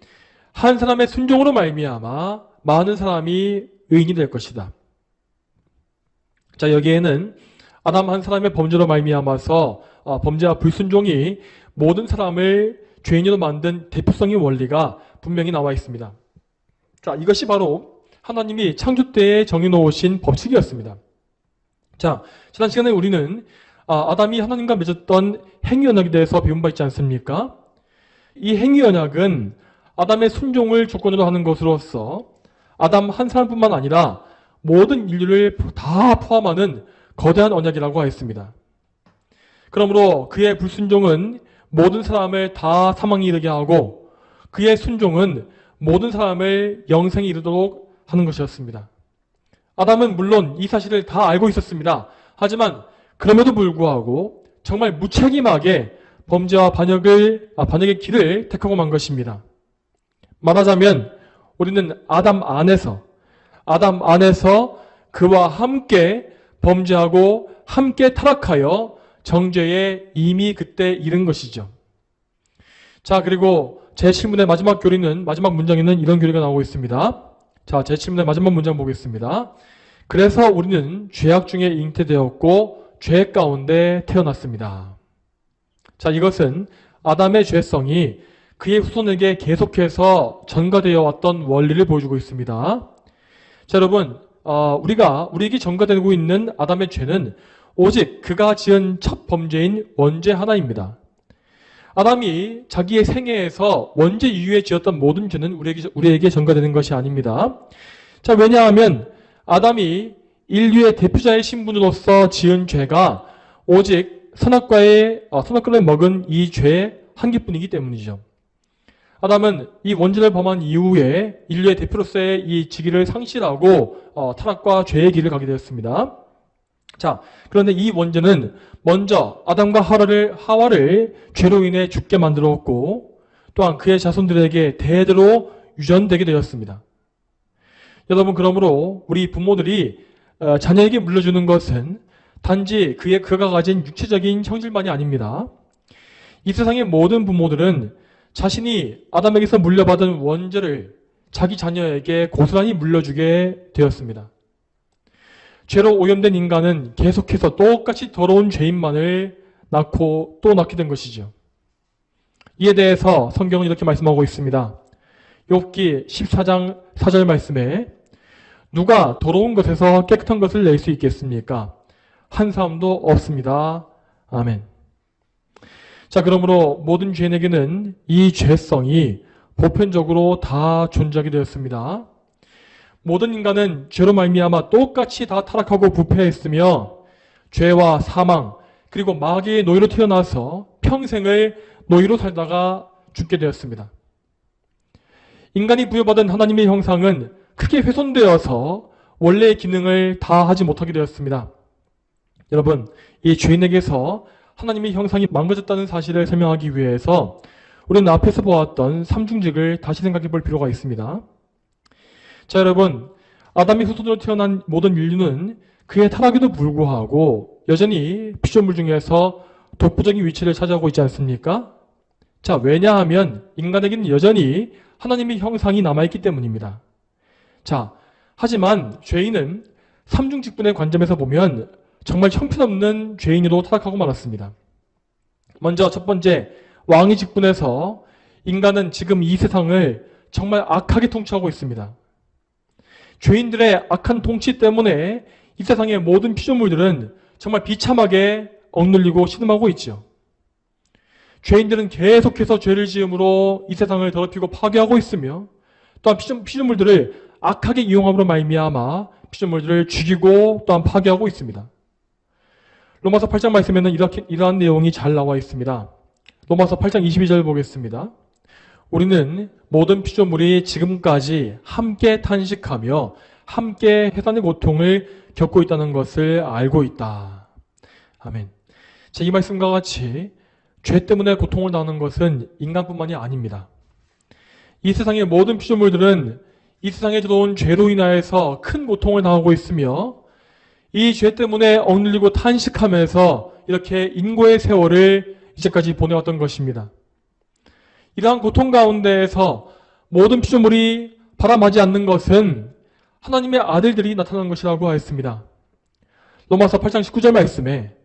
한 사람의 순종으로 말미암아 많은 사람이 의인이 될 것이다. 자, 여기에는 아담 한 사람의 범죄로 말미암아서 범죄와 불순종이 모든 사람을 죄인으로 만든 대표성의 원리가 분명히 나와 있습니다. 자, 이것이 바로 하나님이 창조 때에 정해놓으신 법칙이었습니다. 자, 지난 시간에 우리는 아담이 하나님과 맺었던 행위언약에 대해서 배운 바 있지 않습니까? 이 행위언약은 아담의 순종을 조건으로 하는 것으로서 아담 한 사람뿐만 아니라 모든 인류를 다 포함하는 거대한 언약이라고 하였습니다. 그러므로 그의 불순종은 모든 사람을 다 사망에 이르게 하고 그의 순종은 모든 사람을 영생에 이르도록 하는 것이었습니다. 아담은 물론 이 사실을 다 알고 있었습니다. 하지만 그럼에도 불구하고 정말 무책임하게 범죄와 반역의 길을 택하고 만 것입니다. 말하자면 우리는 아담 안에서 그와 함께 범죄하고 함께 타락하여 정죄에 이미 그때 이른 것이죠. 자, 그리고 제 질문의 마지막 문장에는 이런 교리가 나오고 있습니다. 자, 제 질문의 마지막 문장 보겠습니다. 그래서 우리는 죄악 중에 잉태되었고 죄 가운데 태어났습니다. 자, 이것은 아담의 죄성이 그의 후손에게 계속해서 전가되어 왔던 원리를 보여주고 있습니다. 자, 여러분, 우리에게 전가되고 있는 아담의 죄는 오직 그가 지은 첫 범죄인 원죄 하나입니다. 아담이 자기의 생애에서 원죄 이후에 지었던 모든 죄는 우리에게 전가되는 것이 아닙니다. 자, 왜냐하면 아담이 인류의 대표자의 신분으로서 지은 죄가 오직 선악과를 먹은 이 죄 한 개뿐이기 때문이죠. 아담은 이 원죄를 범한 이후에 인류의 대표로서의 이 직위를 상실하고 타락과 죄의 길을 가게 되었습니다. 자, 그런데 이 원죄는 먼저 아담과 하와를 죄로 인해 죽게 만들었고 또한 그의 자손들에게 대대로 유전되게 되었습니다. 여러분, 그러므로 우리 부모들이 자녀에게 물려주는 것은 단지 그가 가진 육체적인 형질만이 아닙니다. 이 세상의 모든 부모들은 자신이 아담에게서 물려받은 원죄를 자기 자녀에게 고스란히 물려주게 되었습니다. 죄로 오염된 인간은 계속해서 똑같이 더러운 죄인만을 낳고 또 낳게 된 것이죠. 이에 대해서 성경은 이렇게 말씀하고 있습니다. 욥기 14장 4절 말씀에 누가 더러운 것에서 깨끗한 것을 낼 수 있겠습니까? 한 사람도 없습니다. 아멘. 자, 그러므로 모든 죄인에게는 이 죄성이 보편적으로 다 존재하게 되었습니다. 모든 인간은 죄로 말미암아 똑같이 다 타락하고 부패했으며 죄와 사망 그리고 마귀의 노예로 태어나서 평생을 노예로 살다가 죽게 되었습니다. 인간이 부여받은 하나님의 형상은 크게 훼손되어서 원래의 기능을 다 하지 못하게 되었습니다. 여러분, 이 죄인에게서 하나님의 형상이 망가졌다는 사실을 설명하기 위해서 우리는 앞에서 보았던 삼중직을 다시 생각해 볼 필요가 있습니다. 자, 여러분, 아담의 후손으로 태어난 모든 인류는 그의 타락에도 불구하고 여전히 피조물 중에서 독보적인 위치를 차지하고 있지 않습니까? 자, 왜냐하면 인간에게는 여전히 하나님의 형상이 남아있기 때문입니다. 자, 하지만 죄인은 삼중직분의 관점에서 보면 정말 형편없는 죄인으로 타락하고 말았습니다. 먼저 첫 번째, 왕위 직분에서 인간은 지금 이 세상을 정말 악하게 통치하고 있습니다. 죄인들의 악한 통치 때문에 이 세상의 모든 피조물들은 정말 비참하게 억눌리고 신음하고 있죠. 죄인들은 계속해서 죄를 지음으로 이 세상을 더럽히고 파괴하고 있으며 또한 피조물들을 악하게 이용함으로 말미암아 피조물들을 죽이고 또한 파괴하고 있습니다. 로마서 8장 말씀에는 이러한 내용이 잘 나와 있습니다. 로마서 8장 22절 보겠습니다. 우리는 모든 피조물이 지금까지 함께 탄식하며 함께 해산의 고통을 겪고 있다는 것을 알고 있다. 아멘. 자, 이 말씀과 같이 죄 때문에 고통을 당하는 것은 인간뿐만이 아닙니다. 이 세상의 모든 피조물들은 이 세상에 들어온 죄로 인하여서 큰 고통을 당하고 있으며 이 죄 때문에 억눌리고 탄식하면서 이렇게 인고의 세월을 이제까지 보내왔던 것입니다. 이러한 고통 가운데에서 모든 피조물이 바람하지 않는 것은 하나님의 아들들이 나타난 것이라고 하였습니다. 로마서 8장 19절 말씀에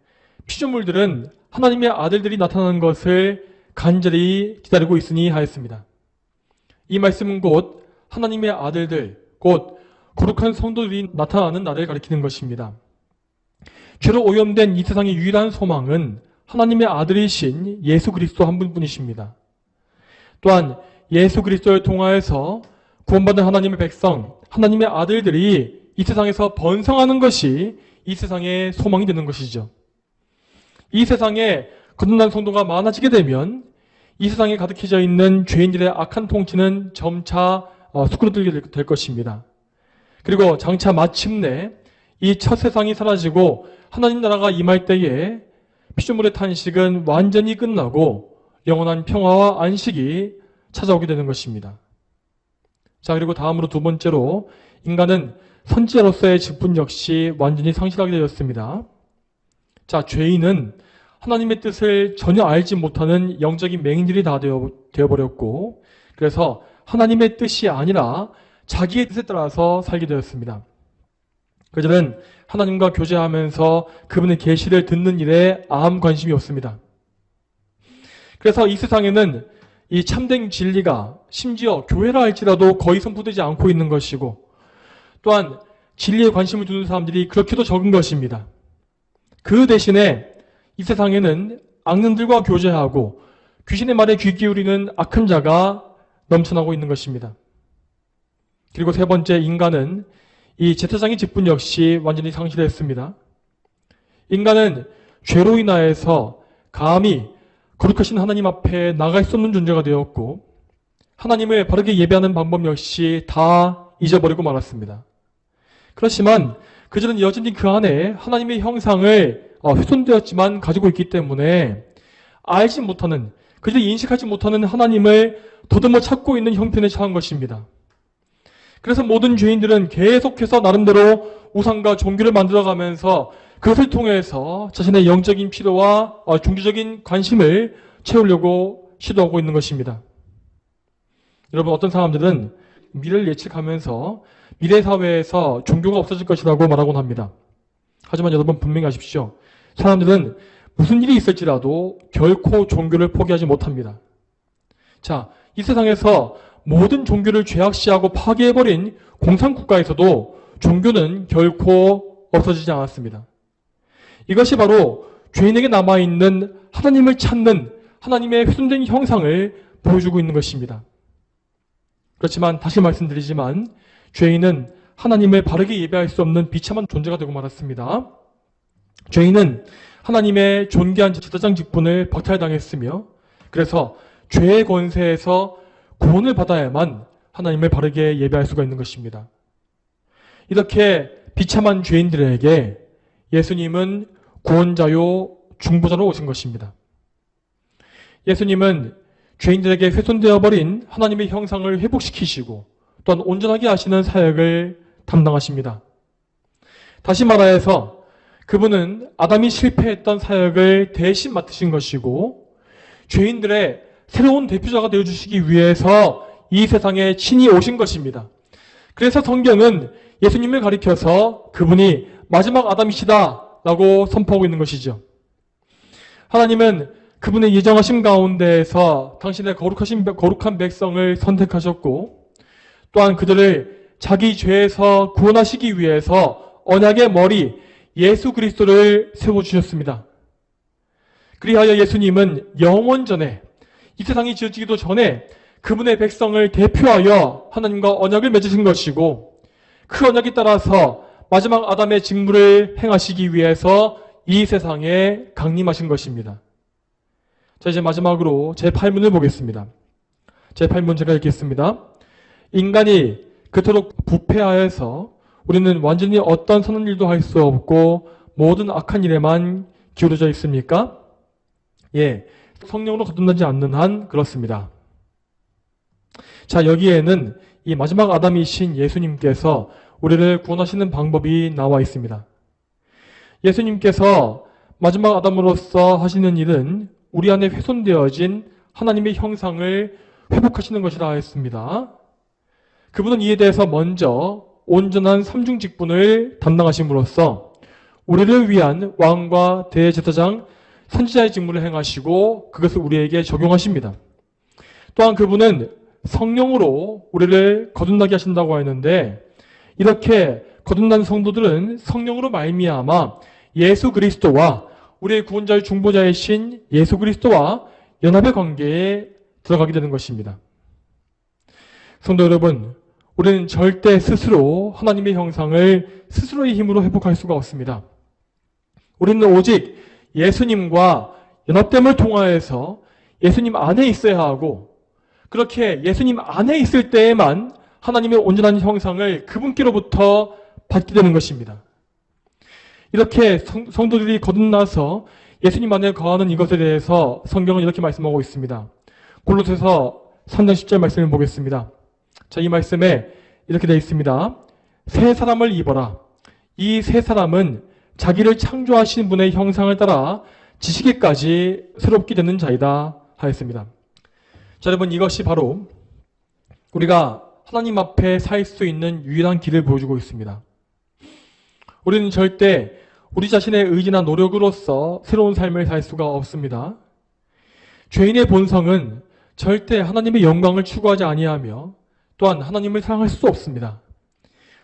피조물들은 하나님의 아들들이 나타나는 것을 간절히 기다리고 있으니 하였습니다. 이 말씀은 곧 하나님의 아들들, 곧 거룩한 성도들이 나타나는 날을 가리키는 것입니다. 죄로 오염된 이 세상의 유일한 소망은 하나님의 아들이신 예수 그리스도 한 분뿐이십니다. 또한 예수 그리스도를 통하여서 구원받은 하나님의 백성, 하나님의 아들들이 이 세상에서 번성하는 것이 이 세상의 소망이 되는 것이죠. 이 세상에 거듭난 성도가 많아지게 되면 이 세상에 가득해져 있는 죄인들의 악한 통치는 점차 수그러들게 될 것입니다. 그리고 장차 마침내 이 첫 세상이 사라지고 하나님 나라가 임할 때에 피조물의 탄식은 완전히 끝나고 영원한 평화와 안식이 찾아오게 되는 것입니다. 자, 그리고 다음으로 두 번째로 인간은 선지자로서의 직분 역시 완전히 상실하게 되었습니다. 자, 죄인은 하나님의 뜻을 전혀 알지 못하는 영적인 맹인들이 다 되어버렸고, 그래서 하나님의 뜻이 아니라 자기의 뜻에 따라서 살게 되었습니다. 그들은 하나님과 교제하면서 그분의 계시를 듣는 일에 아무 관심이 없습니다. 그래서 이 세상에는 이 참된 진리가 심지어 교회라 할지라도 거의 선포되지 않고 있는 것이고, 또한 진리에 관심을 두는 사람들이 그렇게도 적은 것입니다. 그 대신에 이 세상에는 악령들과 교제하고 귀신의 말에 귀 기울이는 악한 자가 넘쳐나고 있는 것입니다. 그리고 세 번째, 인간은 이 제사장의 직분 역시 완전히 상실했습니다. 인간은 죄로 인하여서 감히 거룩하신 하나님 앞에 나갈 수 없는 존재가 되었고, 하나님을 바르게 예배하는 방법 역시 다 잊어버리고 말았습니다. 그렇지만 그들은 여전히 그 안에 하나님의 형상을 훼손되었지만 가지고 있기 때문에 알지 못하는, 그들이 인식하지 못하는 하나님을 더듬어 찾고 있는 형편에 처한 것입니다. 그래서 모든 죄인들은 계속해서 나름대로 우상과 종교를 만들어가면서 그것을 통해서 자신의 영적인 필요와 종교적인 관심을 채우려고 시도하고 있는 것입니다. 여러분, 어떤 사람들은 미래를 예측하면서 미래 사회에서 종교가 없어질 것이라고 말하곤 합니다. 하지만 여러분 분명히 아십시오. 사람들은 무슨 일이 있을지라도 결코 종교를 포기하지 못합니다. 자, 이 세상에서 모든 종교를 죄악시하고 파괴해버린 공산국가에서도 종교는 결코 없어지지 않았습니다. 이것이 바로 죄인에게 남아있는 하나님을 찾는 하나님의 훼손된 형상을 보여주고 있는 것입니다. 그렇지만 다시 말씀드리지만 죄인은 하나님을 바르게 예배할 수 없는 비참한 존재가 되고 말았습니다. 죄인은 하나님의 존귀한 제사장 직분을 박탈당했으며, 그래서 죄의 권세에서 구원을 받아야만 하나님을 바르게 예배할 수가 있는 것입니다. 이렇게 비참한 죄인들에게 예수님은 구원자요 중보자로 오신 것입니다. 예수님은 죄인들에게 훼손되어 버린 하나님의 형상을 회복시키시고 또한 온전하게 하시는 사역을 담당하십니다. 다시 말하여서 그분은 아담이 실패했던 사역을 대신 맡으신 것이고, 죄인들의 새로운 대표자가 되어주시기 위해서 이 세상에 친히 오신 것입니다. 그래서 성경은 예수님을 가리켜서 그분이 마지막 아담이시다 라고 선포하고 있는 것이죠. 하나님은 그분의 예정하심 가운데에서 당신의 거룩한 백성을 선택하셨고, 또한 그들을 자기 죄에서 구원하시기 위해서 언약의 머리 예수 그리스도를 세워주셨습니다. 그리하여 예수님은 영원전에, 이 세상이 지어지기도 전에 그분의 백성을 대표하여 하나님과 언약을 맺으신 것이고, 그 언약에 따라서 마지막 아담의 직무를 행하시기 위해서 이 세상에 강림하신 것입니다. 자, 이제 마지막으로 제8문을 보겠습니다. 제8문 제가 읽겠습니다. 인간이 그토록 부패하여서 우리는 완전히 어떤 선한 일도 할 수 없고 모든 악한 일에만 기울어져 있습니까? 예, 성령으로 거듭나지 않는 한 그렇습니다. 자, 여기에는 이 마지막 아담이신 예수님께서 우리를 구원하시는 방법이 나와 있습니다. 예수님께서 마지막 아담으로서 하시는 일은 우리 안에 훼손되어진 하나님의 형상을 회복하시는 것이라 했습니다. 그분은 이에 대해서 먼저 온전한 삼중 직분을 담당하심으로써 우리를 위한 왕과 대제사장, 선지자의 직무를 행하시고 그것을 우리에게 적용하십니다. 또한 그분은 성령으로 우리를 거듭나게 하신다고 하였는데, 이렇게 거듭난 성도들은 성령으로 말미암아 예수 그리스도와 우리의 구원자의 중보자이신 예수 그리스도와 연합의 관계에 들어가게 되는 것입니다. 성도 여러분, 우리는 절대 스스로 하나님의 형상을 스스로의 힘으로 회복할 수가 없습니다. 우리는 오직 예수님과 연합됨을 통하여서 예수님 안에 있어야 하고, 그렇게 예수님 안에 있을 때에만 하나님의 온전한 형상을 그분께로부터 받게 되는 것입니다. 이렇게 성도들이 거듭나서 예수님 안에 거하는 이것에 대해서 성경은 이렇게 말씀하고 있습니다. 골로새서 3장 10절 말씀을 보겠습니다. 자, 이 말씀에 이렇게 되어 있습니다. 새 사람을 입어라. 이 새 사람은 자기를 창조하신 분의 형상을 따라 지식에까지 새롭게 되는 자이다 하였습니다. 자, 여러분, 이것이 바로 우리가 하나님 앞에 살 수 있는 유일한 길을 보여주고 있습니다. 우리는 절대 우리 자신의 의지나 노력으로서 새로운 삶을 살 수가 없습니다. 죄인의 본성은 절대 하나님의 영광을 추구하지 아니하며 또한 하나님을 사랑할 수 없습니다.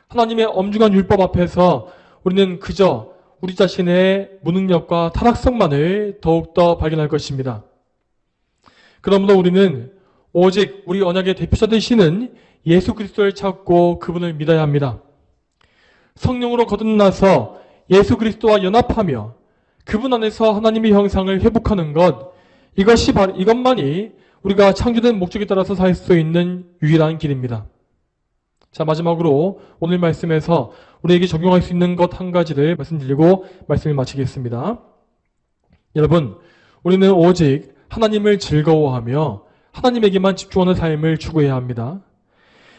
하나님의 엄중한 율법 앞에서 우리는 그저 우리 자신의 무능력과 타락성만을 더욱더 발견할 것입니다. 그러므로 우리는 오직 우리 언약의 대표자 되시는 예수 그리스도를 찾고 그분을 믿어야 합니다. 성령으로 거듭나서 예수 그리스도와 연합하며 그분 안에서 하나님의 형상을 회복하는 것, 이것만이 우리가 창조된 목적에 따라서 살 수 있는 유일한 길입니다. 자, 마지막으로 오늘 말씀에서 우리에게 적용할 수 있는 것 한 가지를 말씀드리고 말씀을 마치겠습니다. 여러분, 우리는 오직 하나님을 즐거워하며 하나님에게만 집중하는 삶을 추구해야 합니다.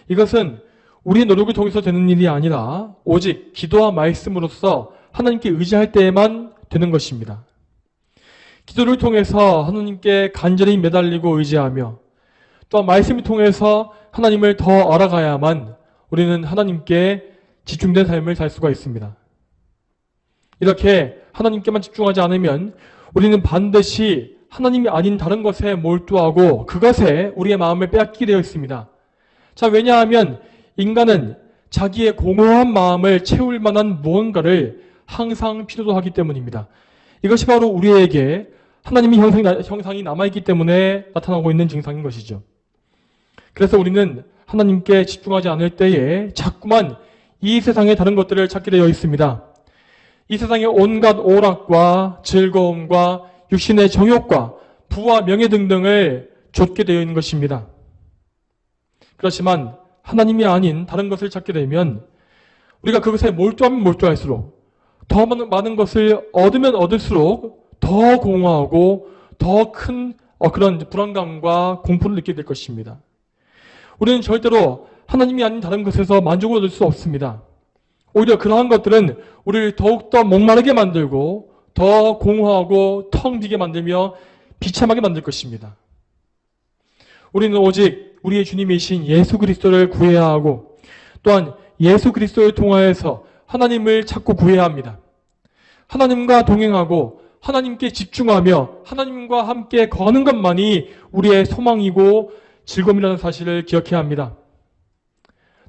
이것은 우리의 노력을 통해서 되는 일이 아니라 오직 기도와 말씀으로써 하나님께 의지할 때에만 되는 것입니다. 기도를 통해서 하나님께 간절히 매달리고 의지하며 또한 말씀을 통해서 하나님을 더 알아가야만 우리는 하나님께 집중된 삶을 살 수가 있습니다. 이렇게 하나님께만 집중하지 않으면 우리는 반드시 하나님이 아닌 다른 것에 몰두하고 그것에 우리의 마음을 빼앗기게 되어 있습니다. 자, 왜냐하면 인간은 자기의 공허한 마음을 채울 만한 무언가를 항상 필요로 하기 때문입니다. 이것이 바로 우리에게 하나님의 형상이 남아있기 때문에 나타나고 있는 증상인 것이죠. 그래서 우리는 하나님께 집중하지 않을 때에 자꾸만 이 세상의 다른 것들을 찾게 되어 있습니다. 이 세상의 온갖 오락과 즐거움과 육신의 정욕과 부와 명예 등등을 좇게 되어 있는 것입니다. 그렇지만 하나님이 아닌 다른 것을 찾게 되면 우리가 그것에 몰두하면 몰두할수록 더 많은 것을 얻으면 얻을수록 더 공허하고 더 큰 그런 불안감과 공포를 느끼게 될 것입니다. 우리는 절대로 하나님이 아닌 다른 것에서 만족을 얻을 수 없습니다. 오히려 그러한 것들은 우리를 더욱더 목마르게 만들고 더 공허하고 텅 비게 만들며 비참하게 만들 것입니다. 우리는 오직 우리의 주님이신 예수 그리스도를 구해야 하고 또한 예수 그리스도를 통하여서 하나님을 찾고 구해야 합니다. 하나님과 동행하고 하나님께 집중하며 하나님과 함께 거하는 것만이 우리의 소망이고 즐거움이라는 사실을 기억해야 합니다.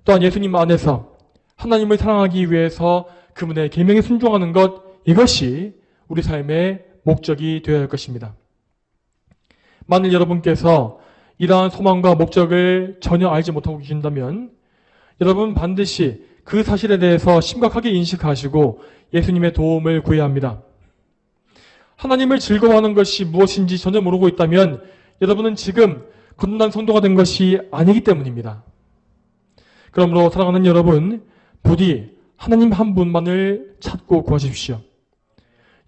또한 예수님 안에서 하나님을 사랑하기 위해서 그분의 계명에 순종하는 것, 이것이 우리 삶의 목적이 되어야 할 것입니다. 만일 여러분께서 이러한 소망과 목적을 전혀 알지 못하고 계신다면 여러분 반드시 그 사실에 대해서 심각하게 인식하시고 예수님의 도움을 구해야 합니다. 하나님을 즐거워하는 것이 무엇인지 전혀 모르고 있다면 여러분은 지금 거듭난 성도가 된 것이 아니기 때문입니다. 그러므로 사랑하는 여러분, 부디 하나님 한 분만을 찾고 구하십시오.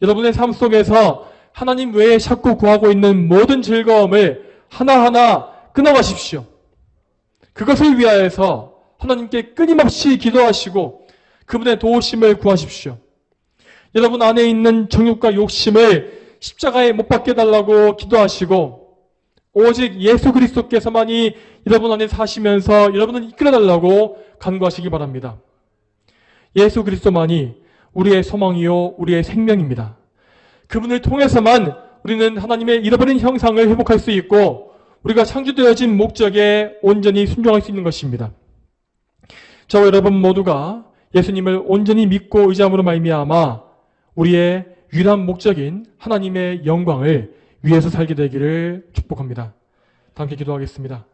여러분의 삶 속에서 하나님 외에 찾고 구하고 있는 모든 즐거움을 하나하나 끊어가십시오. 그것을 위하여서 하나님께 끊임없이 기도하시고 그분의 도우심을 구하십시오. 여러분 안에 있는 정욕과 욕심을 십자가에 못 박게 달라고 기도하시고 오직 예수 그리스도께서만이 여러분 안에 사시면서 여러분을 이끌어달라고 간구하시기 바랍니다. 예수 그리스도만이 우리의 소망이요 우리의 생명입니다. 그분을 통해서만 우리는 하나님의 잃어버린 형상을 회복할 수 있고 우리가 창조되어진 목적에 온전히 순종할 수 있는 것입니다. 저와 여러분 모두가 예수님을 온전히 믿고 의지함으로 말미암아 우리의 유일한 목적인 하나님의 영광을 위해서 살게 되기를 축복합니다. 다 함께 기도하겠습니다.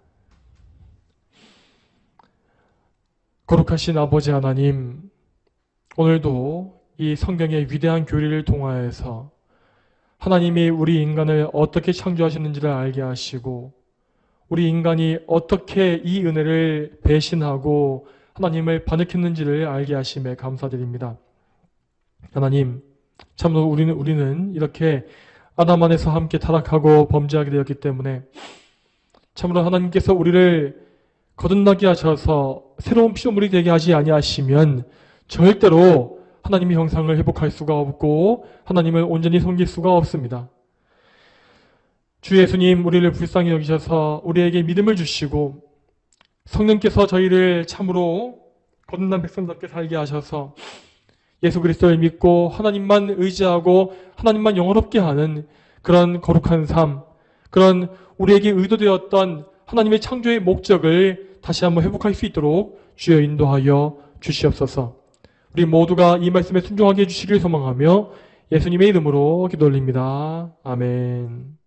거룩하신 아버지 하나님, 오늘도 이 성경의 위대한 교리를 통하여서 하나님이 우리 인간을 어떻게 창조하셨는지를 알게 하시고 우리 인간이 어떻게 이 은혜를 배신하고 하나님을 반역했는지를 알게 하심에 감사드립니다. 하나님, 참으로 우리는 이렇게 아담 안에서 함께 타락하고 범죄하게 되었기 때문에 참으로 하나님께서 우리를 거듭나게 하셔서 새로운 피조물이 되게 하지 아니하시면 절대로 하나님의 형상을 회복할 수가 없고 하나님을 온전히 섬길 수가 없습니다. 주 예수님, 우리를 불쌍히 여기셔서 우리에게 믿음을 주시고 성령께서 저희를 참으로 거듭난 백성답게 살게 하셔서 예수 그리스도를 믿고 하나님만 의지하고 하나님만 영원롭게 하는 그런 거룩한 삶, 그런 우리에게 의도되었던 하나님의 창조의 목적을 다시 한번 회복할 수 있도록 주여 인도하여 주시옵소서. 우리 모두가 이 말씀에 순종하게 해주시길 소망하며 예수님의 이름으로 기도 올립니다. 아멘.